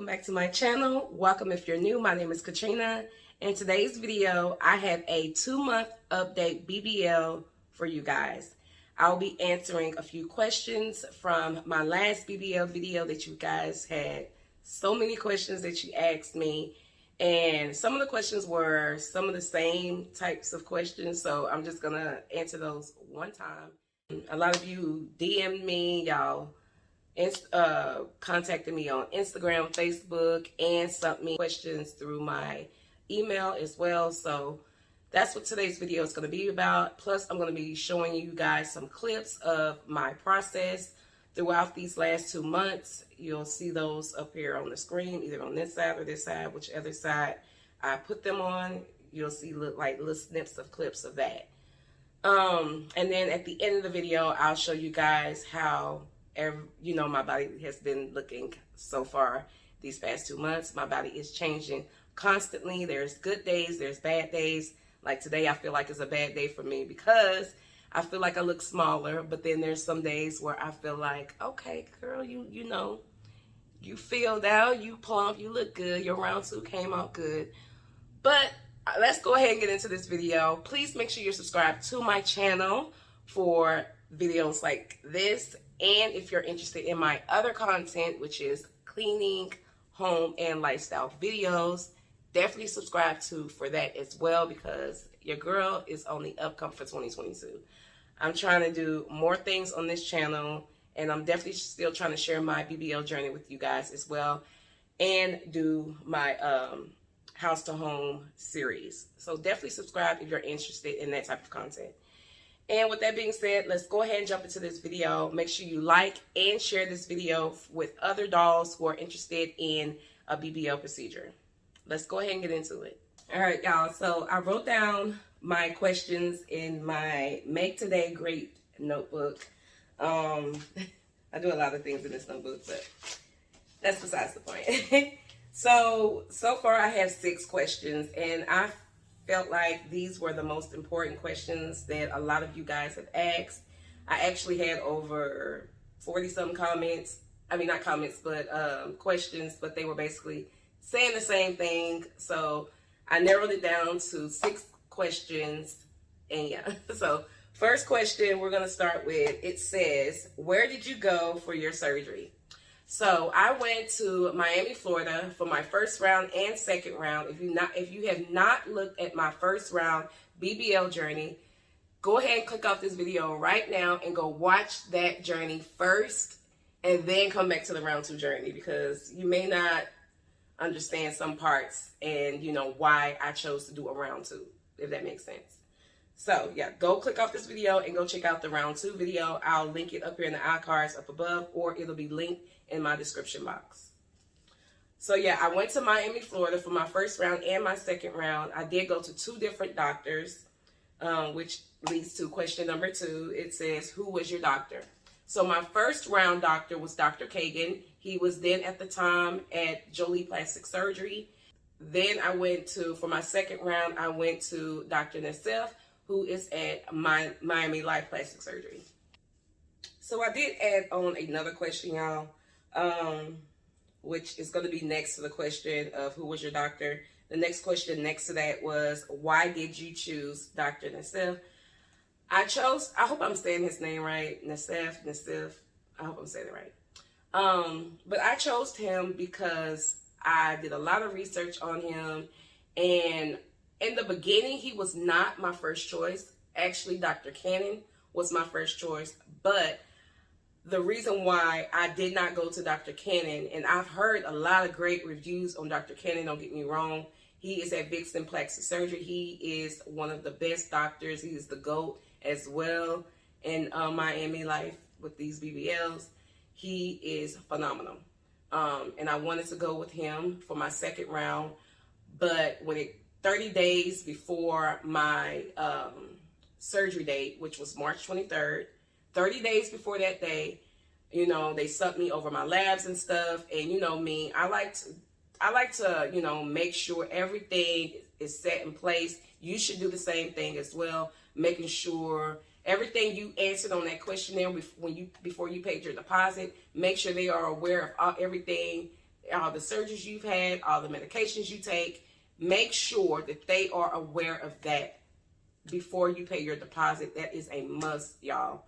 welcome back to my channel. Welcome if you're new. My name is Katrina. In today's video, I have a 2-month update BBL for you guys. I'll be answering a few questions from my last BBL video that you guys had so many questions that you asked me. And some of the questions were some of the same types of questions, so I'm just going to answer those one time. A lot of you DM'd me, y'all contacted me on Instagram, Facebook, and sent me questions through my email as well. So that's what today's video is going to be about. Plus, I'm going to be showing you guys some clips of my process throughout these last 2 months. You'll see those up here on the screen, either on this side or this side, whichever side I put them on. You'll see little snips of clips of that. And then at the end of the video, I'll show you guys how my body has been looking so far these past 2 months. My body is changing constantly. There's good days, there's bad days. Like today, I feel like it's a bad day for me because I feel like I look smaller, but then there's some days where I feel like, okay, girl, you filled out, you plump, you look good, your round 2 came out good. But let's go ahead and get into this video. Please make sure you're subscribed to my channel for videos like this. And if you're interested in my other content, which is cleaning, home, and lifestyle videos, definitely subscribe for that as well, because your girl is on the upcoming for 2022. I'm trying to do more things on this channel, and I'm definitely still trying to share my BBL journey with you guys as well, and do my house to home series. So definitely subscribe if you're interested in that type of content. And with that being said, let's go ahead and jump into this video. Make sure you like and share this video with other dolls who are interested in a BBL procedure. Let's go ahead and get into it. All right, y'all. So I wrote down my questions in my Make Today Great notebook. I do a lot of things in this notebook, but that's besides the point. So far I have 6 questions, and I felt like these were the most important questions that a lot of you guys have asked. I actually had over 40-some comments. I mean, not comments, but questions, but they were basically saying the same thing. So I narrowed it down to 6 questions. And yeah, so first question we're going to start with, it says, where did you go for your surgery? So I went to Miami, Florida for my first round and second round. If you have not looked at my first round BBL journey, go ahead and click off this video right now and go watch that journey first, and then come back to the round 2 journey, because you may not understand some parts and why I chose to do a round 2, if that makes sense. So yeah, go click off this video and go check out the round 2 video. I'll link it up here in the iCards up above, or it'll be linked in my description box. So yeah, I went to Miami, Florida for my first round and my second round. I did go to 2 different doctors, which leads to question number 2. It says, who was your doctor? So my first round doctor was Dr. Kagan. He was then at the time at Jolie Plastic Surgery. Then for my second round, I went to Dr. Nassif, who is at Miami Life Plastic Surgery. So I did add on another question, y'all, which is going to be next to the question of who was your doctor. The next question next to that was, why did you choose Dr. Nassif? I hope I'm saying his name right, Nassif, I hope I'm saying it right. But I chose him because I did a lot of research on him, and in the beginning, he was not my first choice. Actually, Dr. Cannon was my first choice, but the reason why I did not go to Dr. Cannon, and I've heard a lot of great reviews on Dr. Cannon, don't get me wrong. He is at Vixen Plastic Surgery. He is one of the best doctors. He is the GOAT as well in Miami Life with these BBLs. He is phenomenal. And I wanted to go with him for my second round, but 30 days before my surgery date, which was March 23rd, 30 days before that day, they sent me over my labs and stuff. And me, I like to, make sure everything is set in place. You should do the same thing as well, making sure everything you answered on that questionnaire before you paid your deposit, make sure they are aware of everything all the surgeries you've had, all the medications you take. Make sure that they are aware of that before you pay your deposit. That is a must, y'all,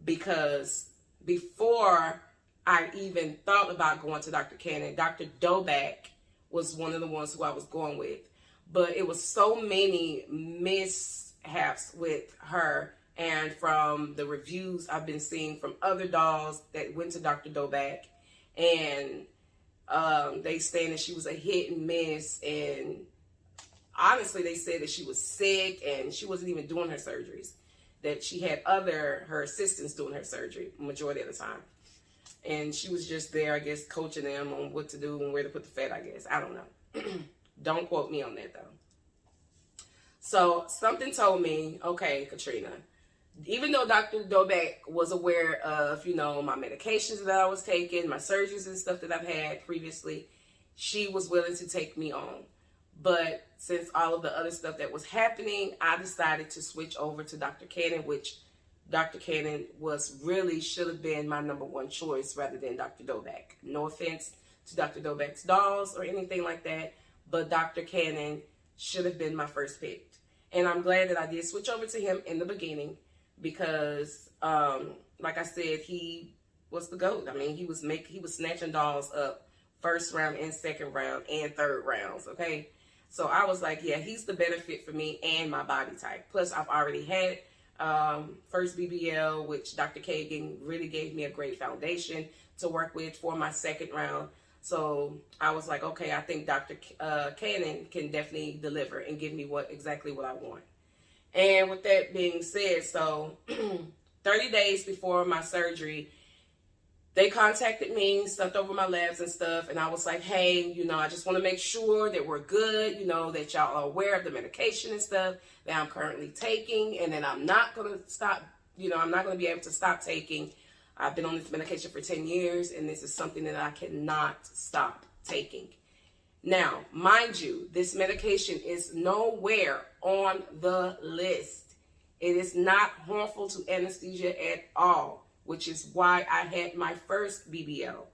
because before I even thought about going to Dr. Cannon, Dr. Doback was one of the ones who I was going with. But it was so many mishaps with her, and from the reviews I've been seeing from other dolls that went to Dr. Doback, and they saying that she was a hit and miss, and honestly they said that she was sick and she wasn't even doing her surgeries, that she had her assistants doing her surgery majority of the time, and she was just there, I guess, coaching them on what to do and where to put the fat, I guess. I don't know. Don't quote me on that though. So something told me, okay, Katrina, even though Dr. Doback was aware of, you know, my medications that I was taking, my surgeries and stuff that I've had previously, she was willing to take me on. But since all of the other stuff that was happening, I decided to switch over to Dr. Cannon, which Dr. Cannon should have been my #1 choice rather than Dr. Doback. No offense to Dr. Doback's dolls or anything like that, but Dr. Cannon should have been my first pick. And I'm glad that I did switch over to him in the beginning because, like I said, he was the GOAT. I mean, he was snatching dolls up first round and second round and third rounds, okay? So I was like, yeah, he's the better fit for me and my body type. Plus, I've already had first BBL, which Dr. Kagan really gave me a great foundation to work with for my second round. So I was like, okay, I think Dr. Cannon can definitely deliver and give me exactly what I want. And with that being said, so 30 days before my surgery, they contacted me, sent over my labs and stuff, and I was like, hey, you know, I just want to make sure that we're good, you know, that y'all are aware of the medication and stuff that I'm currently taking, and then I'm not going to stop, you know, I'm not going to be able to stop taking. I've been on this medication for 10 years, and this is something that I cannot stop taking. Now, mind you, this medication is nowhere on the list. It is not harmful to anesthesia at all, which is why I had my first BBL,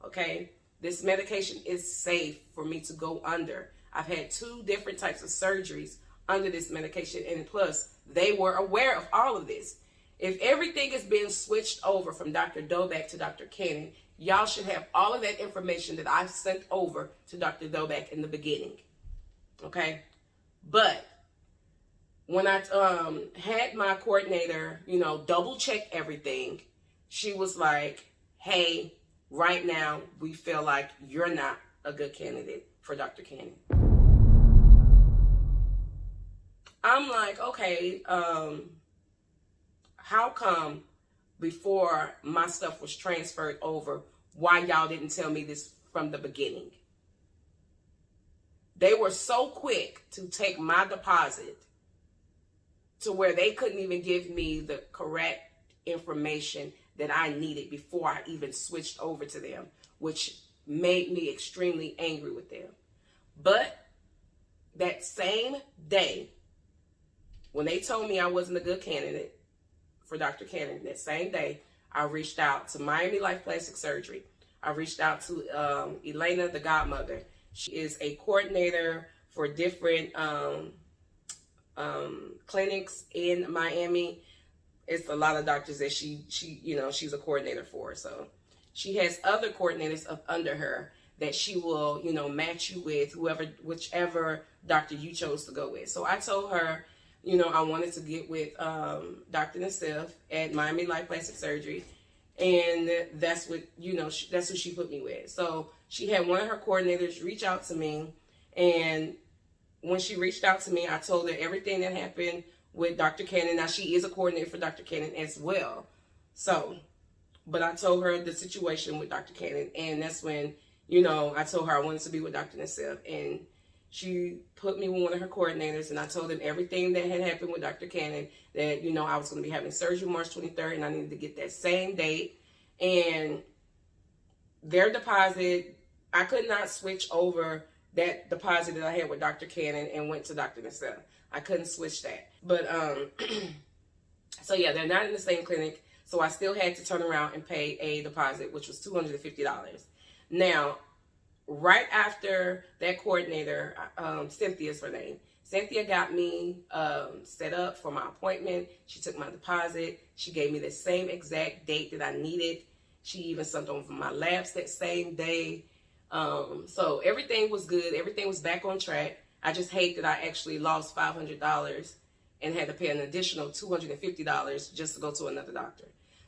okay? This medication is safe for me to go under. I've had 2 different types of surgeries under this medication, and plus, they were aware of all of this. If everything is being switched over from Dr. Doback to Dr. Cannon, y'all should have all of that information that I sent over to Dr. Doback in the beginning, okay? But when I had my coordinator, you know, double check everything, she was like, hey, right now, we feel like you're not a good candidate for Dr. Cannon. I'm like, okay, how come before my stuff was transferred over, why y'all didn't tell me this from the beginning? They were so quick to take my deposit to where they couldn't even give me the correct information that I needed before I even switched over to them, which made me extremely angry with them. But that same day, when they told me I wasn't a good candidate for Dr. Cannon, that same day, I reached out to Miami Life Plastic Surgery. I reached out to Elena, the godmother. She is a coordinator for different clinics in Miami. It's a lot of doctors that she you know, she's a coordinator for. So she has other coordinators under her that she will, you know, match you with whichever doctor you chose to go with. So I told her, you know, I wanted to get with Dr. Nassif at Miami Life Plastic Surgery, and that's what, you know, that's who she put me with. So she had one of her coordinators reach out to me, and when she reached out to me, I told her everything that happened with Dr. Cannon. Now, she is a coordinator for Dr. Cannon as well. So, but I told her the situation with Dr. Cannon, and that's when, you know, I told her I wanted to be with Dr. Nassif, and she put me with one of her coordinators, and I told them everything that had happened with Dr. Cannon, that, you know, I was going to be having surgery March 23rd, and I needed to get that same date. And their deposit, I could not switch over that deposit that I had with Dr. Cannon and went to Dr. Nassif. I couldn't switch that. But, so yeah, they're not in the same clinic, so I still had to turn around and pay a deposit, which was $250. Now, right after that coordinator, Cynthia's her name. Cynthia got me set up for my appointment. She took my deposit. She gave me the same exact date that I needed. She even sent over my labs that same day. So everything was good. Everything was back on track. I just hate that I actually lost $500 and had to pay an additional $250 just to go to another doctor.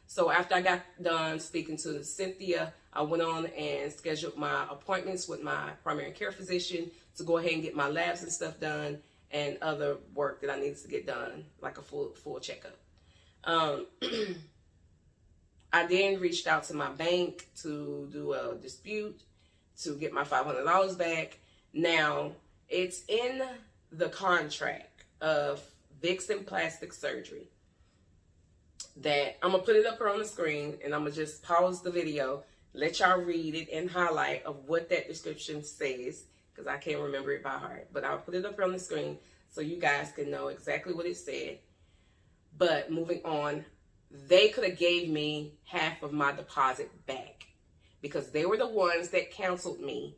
So after I got done speaking to Cynthia, I went on and scheduled my appointments with my primary care physician to go ahead and get my labs and stuff done and other work that I needed to get done, like a full checkup. I then reached out to my bank to do a dispute to get my $500 back. Now, it's in the contract of Vixen Plastic Surgery that I'm going to put it up here on the screen, and I'm going to just pause the video, let y'all read it and highlight of what that description says, because I can't remember it by heart. But I'll put it up here on the screen so you guys can know exactly what it said. But moving on, they could have gave me half of my deposit back because they were the ones that canceled me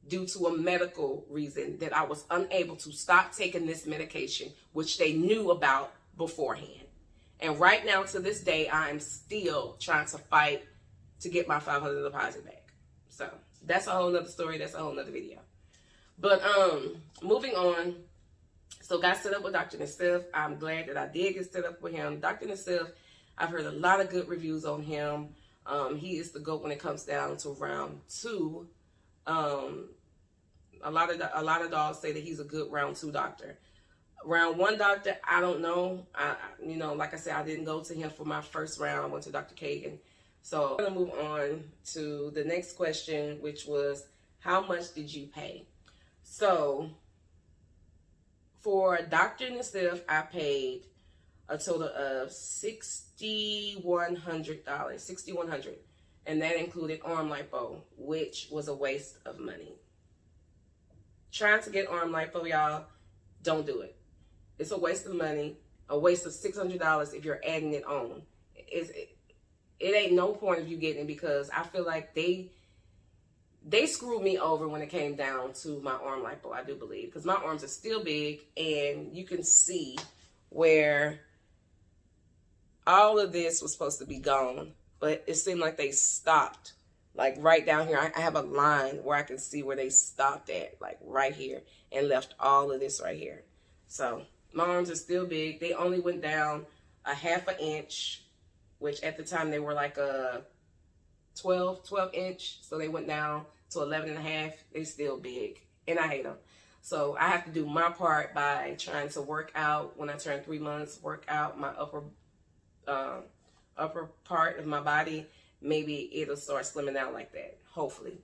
due to a medical reason that I was unable to stop taking this medication, which they knew about beforehand. And right now, to this day, I'm still trying to fight to get my $500 deposit back. So that's a whole nother story. That's a whole nother video. But moving on. So got set up with Dr. Nassif. I'm glad that I did get set up with him. Dr. Nassif, I've heard a lot of good reviews on him. He is the GOAT when it comes down to round 2. A lot of dogs say that he's a good round 2 doctor. Round 1 doctor, I don't know. Like I said, I didn't go to him for my first round. I went to Dr. Kagan. So I'm going to move on to the next question, which was, how much did you pay? So for Dr. Nassif, I paid a total of $6,100, $6,100, and that included arm lipo, which was a waste of money. Trying to get arm lipo, y'all, don't do it. It's a waste of money, a waste of $600 if you're adding it on. It ain't no point of you getting it, because I feel like they screwed me over when it came down to my arm lipo, I do believe, because my arms are still big, and you can see where all of this was supposed to be gone, but it seemed like they stopped. Like right down here, I have a line where I can see where they stopped at, like right here, and left all of this right here. So my arms are still big. They only went down a ½ inch, which at the time they were like a 12 inch. So they went down to 11.5. They're still big, and I hate them. So I have to do my part by trying to work out when I turn 3 months, work out my upper part of my body. Maybe it'll start slimming out like that, hopefully.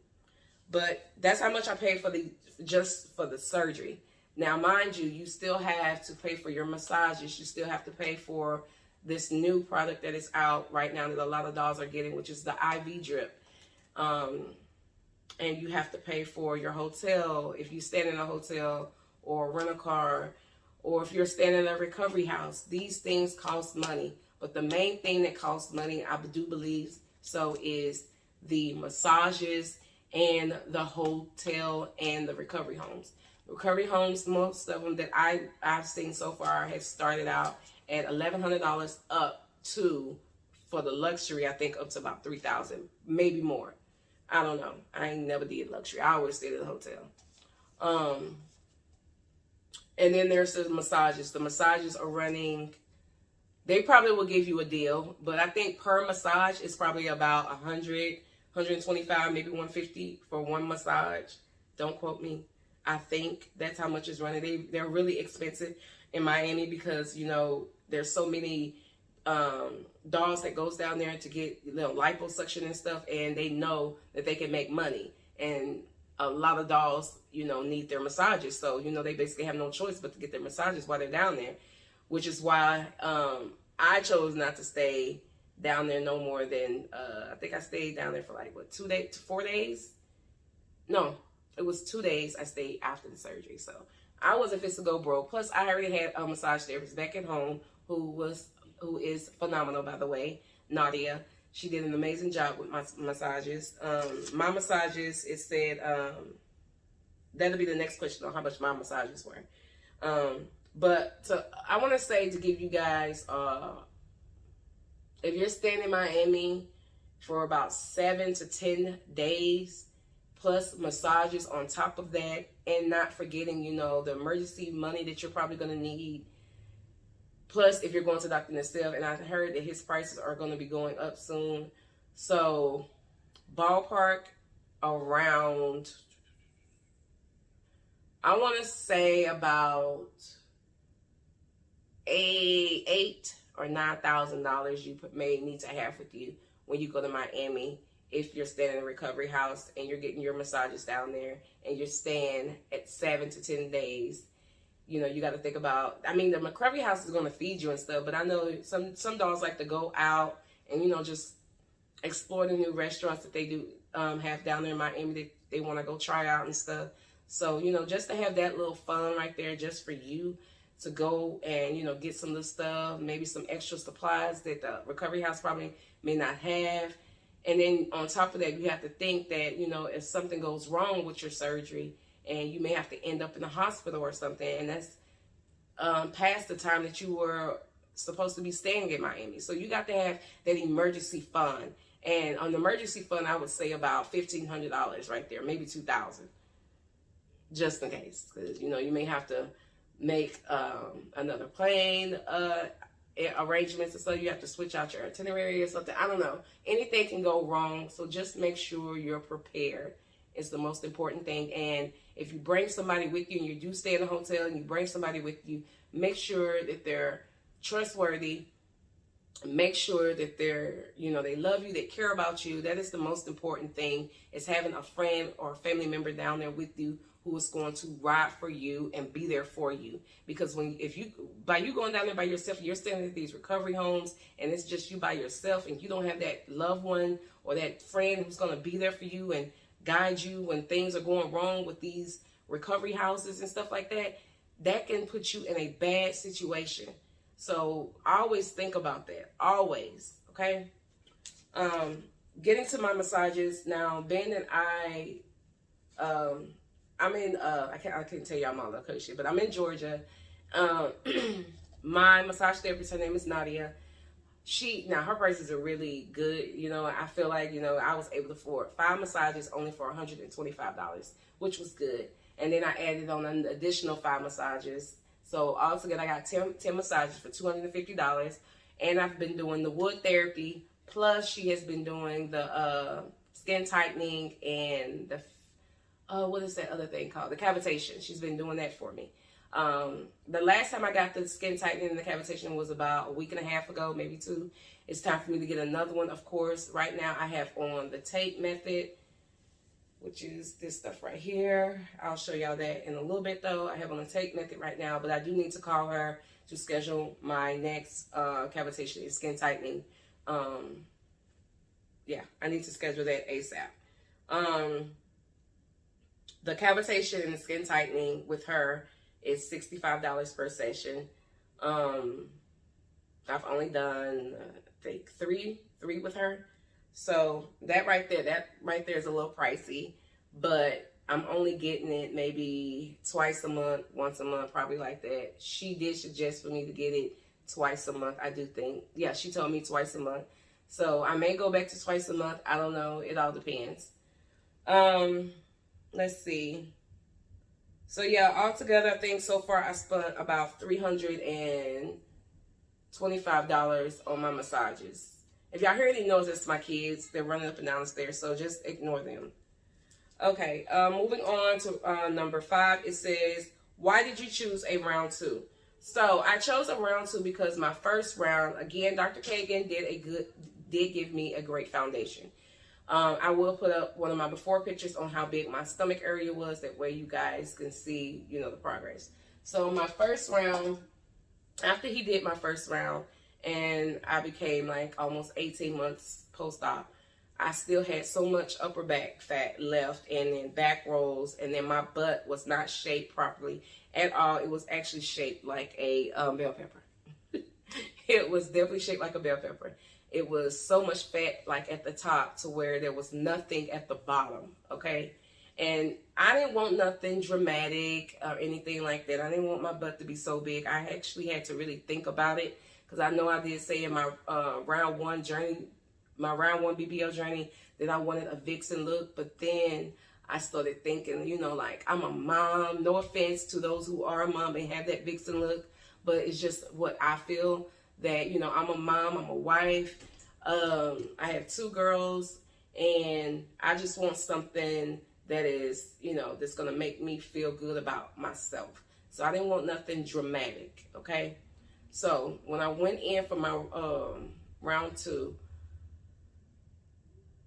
But that's how much I paid for just for the surgery. Now, mind you, you still have to pay for your massages. You still have to pay for this new product that is out right now that a lot of dogs are getting, which is the IV drip. And you have to pay for your hotel if you stay in a hotel or rent a car, or if you're staying in a recovery house. These things cost money. But the main thing that costs money, I do believe so, is the massages and the hotel and the recovery homes. Recovery homes, most of them that I've seen so far have started out at $1,100 up to, for the luxury, I think up to about $3,000, maybe more. I don't know. I ain't never did luxury. I always stayed at the hotel. And then there's the massages. The massages are running, they probably will give you a deal, but I think per massage is probably about $100, $125, maybe $150 for one massage. Don't quote me. I think that's how much it's running. They're really expensive in Miami because, you know, there's so many dogs that goes down there to get liposuction and stuff, and they know that they can make money. And a lot of dogs, you know, need their massages. So, you know, they basically have no choice but to get their massages while they're down there, which is why I chose not to stay down there no more than, I think I stayed down there for like, what, 4 days? No, it was 2 days I stayed after the surgery. So I wasn't fit to go broke. Plus, I already had a massage therapist back at home who is phenomenal, by the way, Nadia. She did an amazing job with my massages. My massages, it said, that'll be the next question on how much my massages were. But I want to say to give you guys, if you're staying in Miami for about 7 to 10 days, plus massages on top of that, and not forgetting, you know, the emergency money that you're probably going to need. Plus, if you're going to Dr. Nassif, and I heard that his prices are going to be going up soon. So, ballpark around, I want to say about $8,000 or $9,000 you may need to have with you when you go to Miami. If you're staying in a recovery house and you're getting your massages down there and you're staying at 7 to 10 days, you know, you got to think about, I mean, the recovery house is going to feed you and stuff, but I know some dogs like to go out and, you know, just explore the new restaurants that they do have down there in Miami that they want to go try out and stuff. So, you know, just to have that little fun right there just for you to go and, you know, get some of the stuff, maybe some extra supplies that the recovery house probably may not have. And then on top of that, you have to think that, you know, if something goes wrong with your surgery and you may have to end up in the hospital or something, and that's past the time that you were supposed to be staying in Miami. So you got to have that emergency fund. And on the emergency fund, I would say about $1,500 right there, maybe $2,000, just in case. Because, you know, you may have to make another plane arrangements, and so you have to switch out your itinerary or something. I don't know. Anything can go wrong, so just make sure you're prepared. It's the most important thing. And if you bring somebody with you and you do stay in a hotel and you bring somebody with you, make sure that they're trustworthy. Make sure that they're, you know, they love you, they care about you. That is the most important thing, is having a friend or a family member down there with you who is going to ride for you and be there for you. Because by you going down there by yourself, you're staying at these recovery homes and it's just you by yourself, and you don't have that loved one or that friend who's going to be there for you and guide you when things are going wrong with these recovery houses and stuff like that, that can put you in a bad situation. So always think about that, always, okay? Getting to my massages now, being that I'm in, I can't tell y'all my location, but I'm in Georgia. My massage therapist, her name is Nadia. Her prices are really good. You know, I feel like, you know, I was able to afford 5 massages only for $125, which was good. And then I added on an additional 5 massages. So altogether, I got 10 massages for $250. And I've been doing the wood therapy. Plus, she has been doing the skin tightening and the what is that other thing called? The cavitation. She's been doing that for me. The last time I got the skin tightening and the cavitation was about a week and a half ago, maybe 2. It's time for me to get another one, of course. Right now I have on the tape method, which is this stuff right here. I'll show y'all that in a little bit though. I have on the tape method right now, but I do need to call her to schedule my next cavitation and skin tightening. Yeah, I need to schedule that ASAP. The cavitation and the skin tightening with her is $65 per session. I've only done, I think, three with her. So that right there is a little pricey, but I'm only getting it maybe twice a month, once a month, probably like that. She did suggest for me to get it twice a month, I do think. Yeah, she told me twice a month. So I may go back to twice a month. I don't know. It all depends. Let's see. So yeah, altogether, I think so far I spent about $325 on my massages. If y'all hear any noise, it's my kids. They're running up and down the stairs, so just ignore them. Okay, moving on to number 5. It says, why did you choose a round 2? So I chose a round 2 because my first round, again, Dr. Kagan did give me a great foundation. I will put up one of my before pictures on how big my stomach area was. That way you guys can see, you know, the progress. So my first round, after he did my first round, and I became like almost 18 months post-op, I still had so much upper back fat left, and then back rolls, and then my butt was not shaped properly at all. It was actually shaped like a bell pepper. It was definitely shaped like a bell pepper. it was so much fat like at the top to where there was nothing at the bottom, okay? And I didn't want nothing dramatic or anything like that. I didn't want my butt to be so big. I actually had to really think about it, because I know I did say in my round one BBL journey that I wanted a vixen look, but then I started thinking, you know, like, I'm a mom. No offense to those who are a mom and have that vixen look, but it's just what I feel, that, you know, I'm a mom, I'm a wife. I have 2 girls, and I just want something that is, you know, that's going to make me feel good about myself. So I didn't want nothing dramatic, okay? So when I went in for my round 2,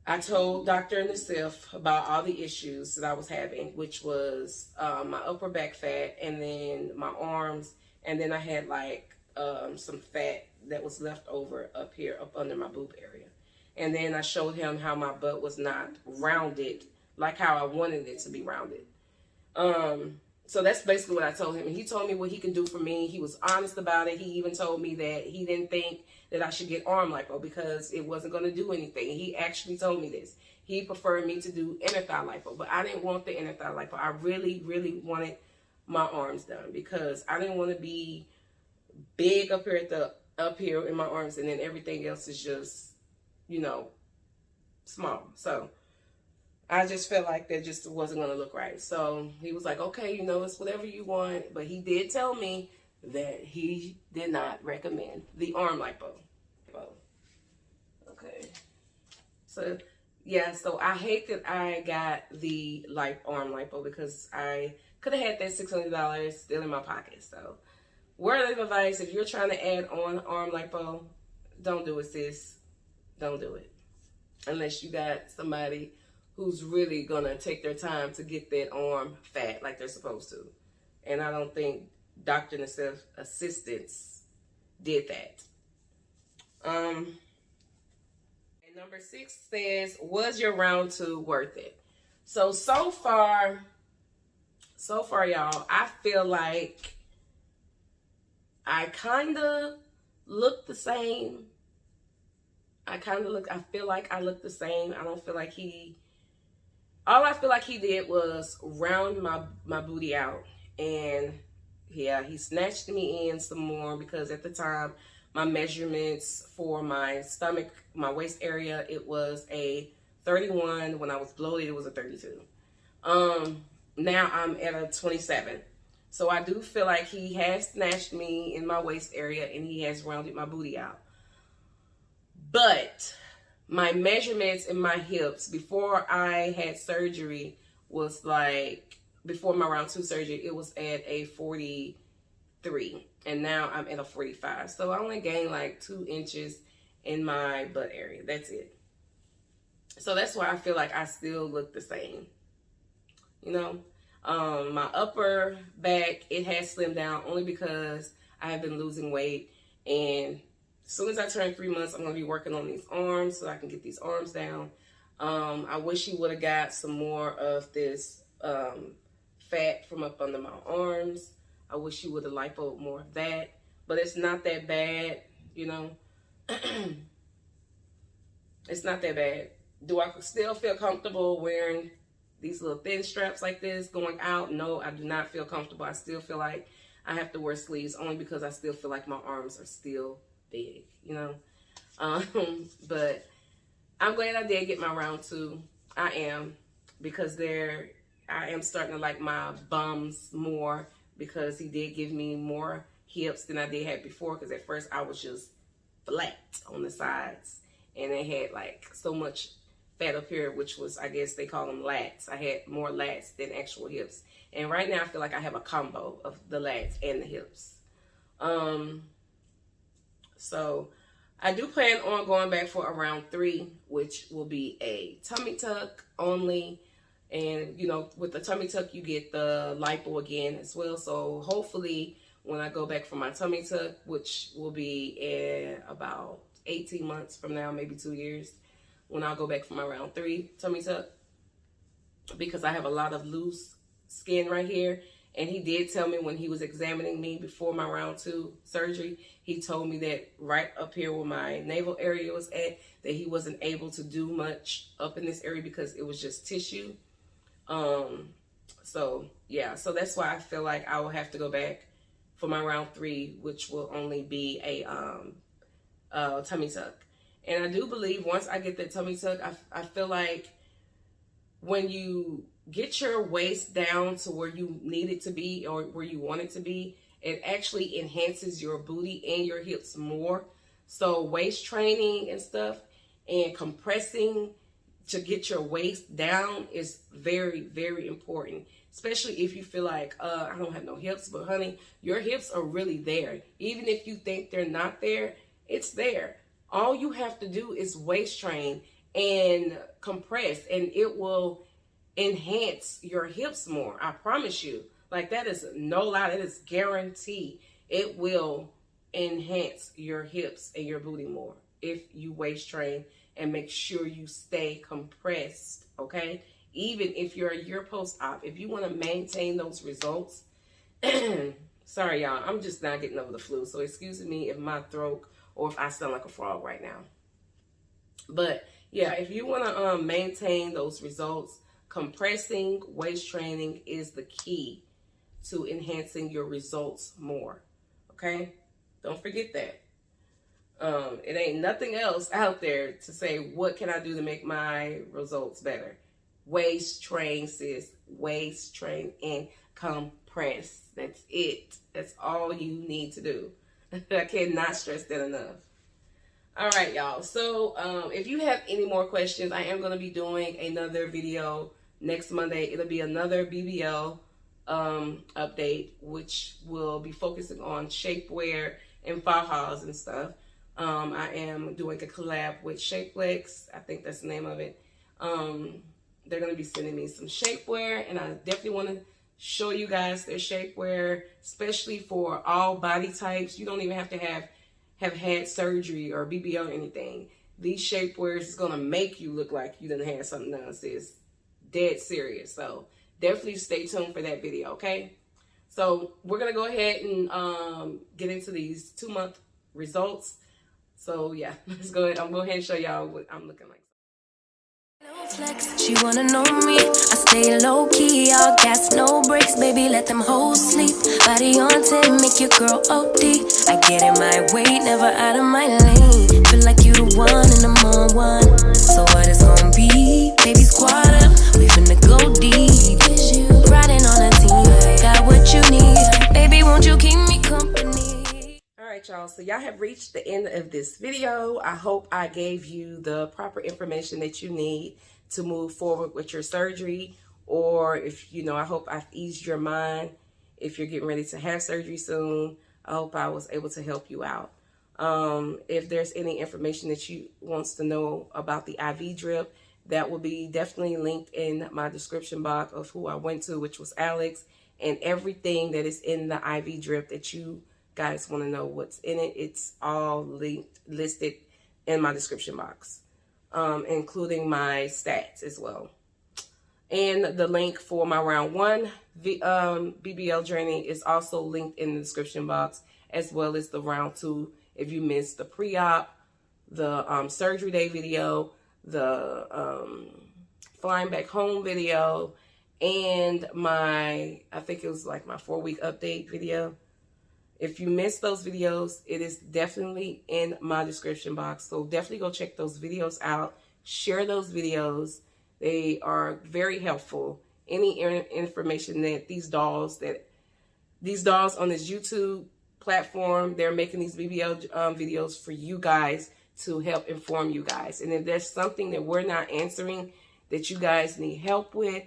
I told Dr. Nassif about all the issues that I was having, which was my upper back fat, and then my arms, and then I had like some fat that was left over up here, up under my boob area. And then I showed him how my butt was not rounded like how I wanted it to be rounded. So that's basically what I told him. And he told me what he can do for me. He was honest about it. He even told me that he didn't think that I should get arm lipo because it wasn't going to do anything. He actually told me this. He preferred me to do inner thigh lipo, but I didn't want the inner thigh lipo. I really, really wanted my arms done because I didn't want to be big up here in my arms, and then everything else is just, you know, small. So I just felt like that just wasn't going to look right. So he was like, okay, you know, it's whatever you want. But he did tell me that he did not recommend the arm lipo. Okay. So, yeah, so I hate that I got the arm lipo because I could have had that $600 still in my pocket. So, word of advice, if you're trying to add on arm lipo, don't do it, sis. Don't do it. Unless you got somebody who's really gonna take their time to get that arm fat like they're supposed to. And I don't think Dr. Nassif's assistants did that. And number 6 says, was your round 2 worth it? So far, y'all, I feel like I kinda look the same. I feel like I look the same. I don't feel like all I feel like he did was round my booty out. And yeah, he snatched me in some more because at the time, my measurements for my stomach, my waist area, it was a 31. When I was bloated, it was a 32. Now I'm at a 27. So I do feel like he has snatched me in my waist area and he has rounded my booty out. But my measurements in my hips before I had surgery was like, before my round 2 surgery, it was at a 43. And now I'm at a 45. So I only gained like 2 inches in my butt area. That's it. So that's why I feel like I still look the same. You know, my upper back, it has slimmed down only because I have been losing weight. And as soon as I turn 3 months, I'm going to be working on these arms so I can get these arms down. I wish he would have got some more of this fat from up under my arms. I wish he would have lipoed more of that. But it's not that bad, you know. It's not that bad. Do I still feel comfortable wearing these little thin straps like this going out? No, I do not feel comfortable. I still feel like I have to wear sleeves only because I still feel like my arms are still big, you know. But I'm glad I did get my round 2. I am, because I am starting to like my bums more because he did give me more hips than I did have before, because at first I was just flat on the sides and it had like so much fat up here, which was, I guess they call them lats. I had more lats than actual hips. And right now I feel like I have a combo of the lats and the hips. So I do plan on going back for a round 3, which will be a tummy tuck only. And, you know, with the tummy tuck, you get the lipo again as well. So hopefully when I go back for my tummy tuck, which will be in about 18 months from now, maybe 2 years, when I'll go back for my round 3 tummy tuck, because I have a lot of loose skin right here. And he did tell me when he was examining me before my round 2 surgery, he told me that right up here where my navel area was at, that he wasn't able to do much up in this area because it was just tissue. So yeah, so that's why I feel like I will have to go back for my round 3, which will only be a tummy tuck. And I do believe once I get that tummy tuck, I feel like when you get your waist down to where you need it to be or where you want it to be, it actually enhances your booty and your hips more. So waist training and stuff and compressing to get your waist down is very, very important. Especially if you feel like, I don't have no hips, but honey, your hips are really there. Even if you think they're not there, it's there. All you have to do is waist train and compress, and it will enhance your hips more. I promise you. Like, that is no lie. That is guaranteed. It will enhance your hips and your booty more if you waist train and make sure you stay compressed, okay? Even if you're a year post-op, if you want to maintain those results, sorry, y'all, I'm just not getting over the flu, so excuse me if my throat or if I sound like a frog right now. But yeah, if you want to maintain those results, compressing, waist training is the key to enhancing your results more, okay? Don't forget that. It ain't nothing else out there to say, what can I do to make my results better? Waist train, sis. Waist train and compress. That's it. That's all you need to do. I cannot stress that enough. All right, y'all. So if you have any more questions, I am going to be doing another video next Monday. It'll be another BBL update, which will be focusing on shapewear and fajas and stuff. I am doing a collab with Shapelex. I think that's the name of it. They're going to be sending me some shapewear, and I definitely want to show you guys their shapewear, especially for all body types. You don't even have to have had surgery or BBL or anything. These shapewears is going to make you look like you done had something done, sis. Dead serious. So definitely stay tuned for that video, okay? So we're going to go ahead and get into these 2-month results. So yeah, let's go ahead. I'm going to go ahead and show y'all what I'm looking like. Flex, she wanna know me. I stay low key, all gas, no brakes, baby. Let them hoes sleep. Body on 10, make your girl OD. I get in my way, never out of my lane. Feel like you the one and I'm on one. So what it's gonna be? Baby, squad up, we finna go deep. Riding on a team, got what you need. Baby, won't you keep me company? All right, y'all. So y'all have reached the end of this video. I hope I gave you the proper information that you need to move forward with your surgery, or if I hope I've eased your mind if you're getting ready to have surgery soon. I hope I was able to help you out. If there's any information that you wants to know about the IV drip, that will be definitely linked in my description box of who I went to, which was Alex, and everything that is in the IV drip that you guys want to know what's in it. It's all listed in my description box, including my stats as well. And the link for my round 1 BBL training is also linked in the description box, as well as the round 2 if you missed the pre-op, the surgery day video, the flying back home video, and I think it was like my 4-week update video. If you missed those videos, it is definitely in my description box. So definitely go check those videos out. Share those videos. They are very helpful. Any information that these dolls on this YouTube platform, they're making these BBL videos for you guys to help inform you guys. And if there's something that we're not answering that you guys need help with,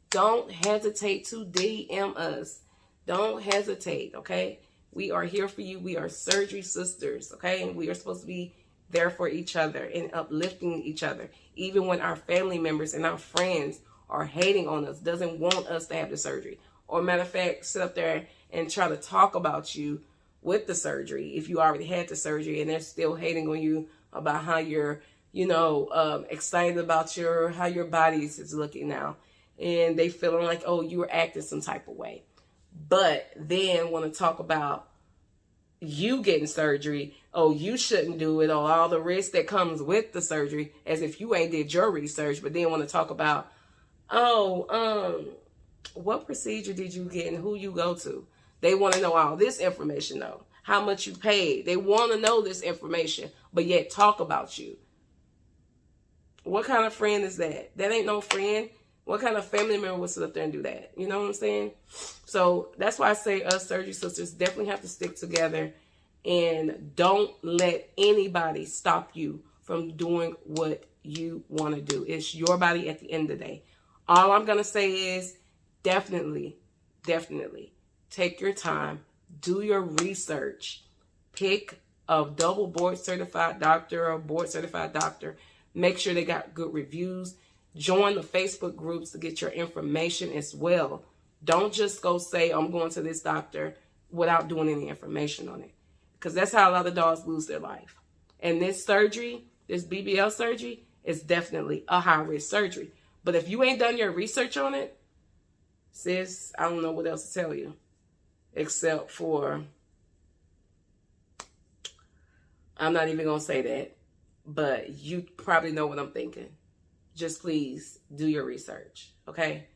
don't hesitate to DM us. Don't hesitate, okay? We are here for you. We are surgery sisters, okay? And we are supposed to be there for each other and uplifting each other. Even when our family members and our friends are hating on us, doesn't want us to have the surgery. Or matter of fact, sit up there and try to talk about you with the surgery if you already had the surgery, and they're still hating on you about how you're, excited about how your body is looking now. And they feeling like, oh, you were acting some type of way. but then want to talk about you getting surgery. Oh, you shouldn't do it, or all the risk that comes with the surgery, as if you ain't did your research. But then want to talk about, oh, what procedure did you get and who you go to? They want to know all this information, though. How much you paid. They want to know this information, but yet talk about you. What kind of friend is that? That ain't no friend. What kind of family member would sit up there and do that? You know what I'm saying? So that's why I say us surgery sisters definitely have to stick together, and don't let anybody stop you from doing what you want to do. It's your body at the end of the day. All I'm going to say is definitely take your time, do your research, pick a double board certified doctor or board certified doctor. Make sure they got good reviews. Join the Facebook groups to get your information as well. Don't just go say, I'm going to this doctor without doing any information on it. Because that's how a lot of dogs lose their life. And this surgery, this BBL surgery, is definitely a high-risk surgery. But if you ain't done your research on it, sis, I don't know what else to tell you. Except for, I'm not even going to say that. But you probably know what I'm thinking. Just please do your research, okay?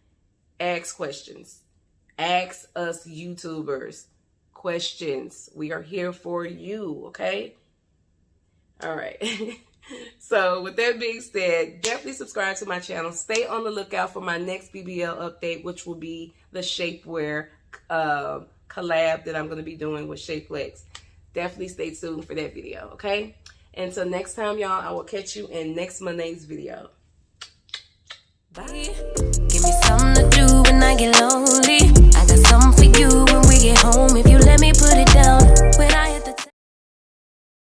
Ask questions. Ask us YouTubers questions. We are here for you, okay? All right. So with that being said, definitely subscribe to my channel. Stay on the lookout for my next BBL update, which will be the shapewear collab that I'm going to be doing with Shapelex. Definitely stay tuned for that video, okay? Until next time, y'all, I will catch you in next Monday's video. Bye. Give me something to do when I get lonely. I got something for you when we get home. If you let me put it down.